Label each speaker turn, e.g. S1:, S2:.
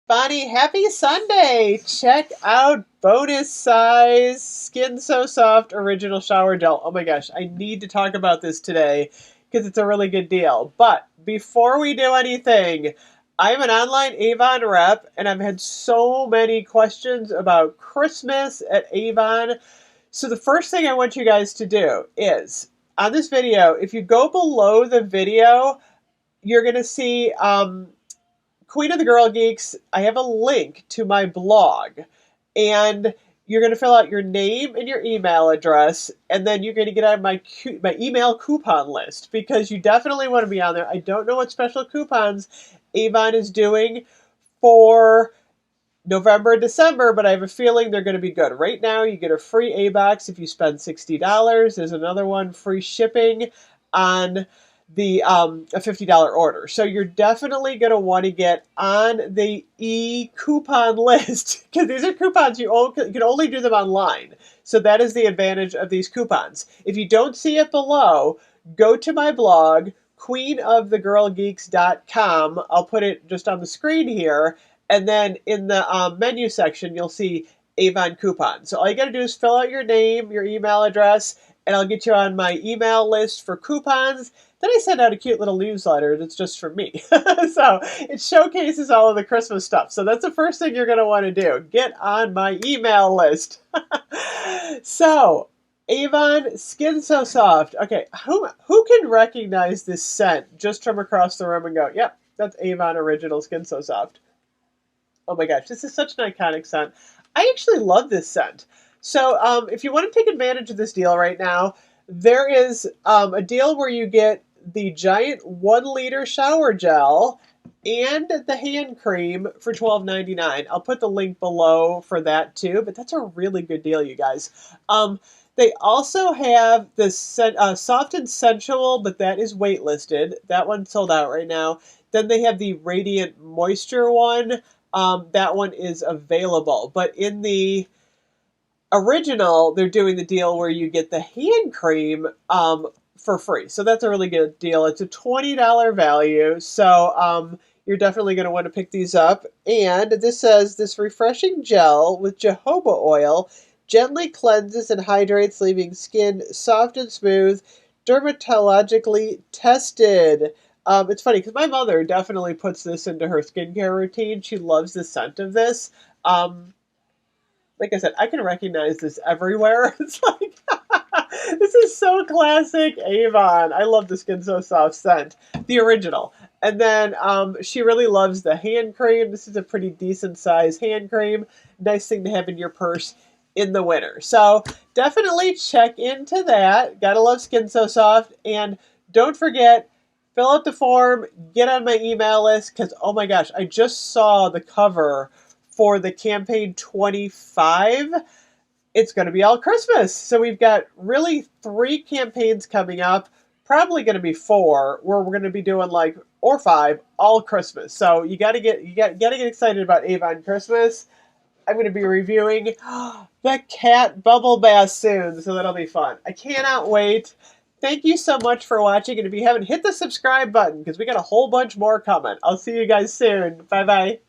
S1: Bonnie, happy Sunday! Check out bonus size Skin So Soft Original Shower Gel. Oh my gosh, I need to talk about this today because it's a really good deal. But before we do anything, I'm an online Avon rep and I've had so many questions about Christmas at Avon. So the first thing I want you guys to do is, on this video, if you go below the video, you're going to see Queen of the Girl Geeks, I have a link to my blog, and you're going to fill out your name and your email address, and then you're going to get on my email coupon list because you definitely want to be on there. I don't know what special coupons Avon is doing for November and December, but I have a feeling they're going to be good. Right now, you get a free A-Box if you spend $60. There's another one, free shipping on the a $50 order. So you're definitely going to want to get on the e-coupon list because these are coupons you can only do them online. So that is the advantage of these coupons. If you don't see it below, go to my blog, queenofthegirlgeeks.com. I'll put it just on the screen here. And then in the menu section, you'll see Avon coupons. So all you got to do is fill out your name, your email address, and I'll get you on my email list for coupons. Then I send out a cute little newsletter that's just for me. So it showcases all of the Christmas stuff. So that's the first thing you're going to want to do. Get on my email list. So Avon Skin So Soft. Okay, who can recognize this scent just from across the room and go, yep, that's Avon Original Skin So Soft. Oh my gosh, this is such an iconic scent. I actually love this scent. So if you want to take advantage of this deal right now, there is a deal where you get the giant 1-liter shower gel and the hand cream for $12.99. I'll put the link below for that too, but that's a really good deal, you guys. They also have the Soft and Sensual, but that is waitlisted. That one's sold out right now. Then they have the Radiant Moisture one. That one is available. But in the original, they're doing the deal where you get the hand cream for free. So that's a really good deal. It's a $20 value. So you're definitely going to want to pick these up. And this says, this refreshing gel with jojoba oil gently cleanses and hydrates, leaving skin soft and smooth, dermatologically tested. It's funny because my mother definitely puts this into her skincare routine. She loves the scent of this. Like I said, I can recognize this everywhere. It's like, this is so classic Avon. I love the Skin So Soft scent, the original. And then she really loves the hand cream. This is a pretty decent size hand cream. Nice thing to have in your purse in the winter. So definitely check into that. Gotta love Skin So Soft. And don't forget, fill out the form, get on my email list, because, oh my gosh, I just saw the cover for the campaign 25. It's going to be all Christmas. So we've got really 3 campaigns coming up, probably going to be 4, where we're going to be doing or 5, all Christmas. So you got to get excited about Avon Christmas. I'm going to be reviewing the cat bubble bath soon, so that'll be fun. I cannot wait. Thank you so much for watching, and if you haven't, hit the subscribe button because we got a whole bunch more coming. I'll see you guys soon. Bye-bye.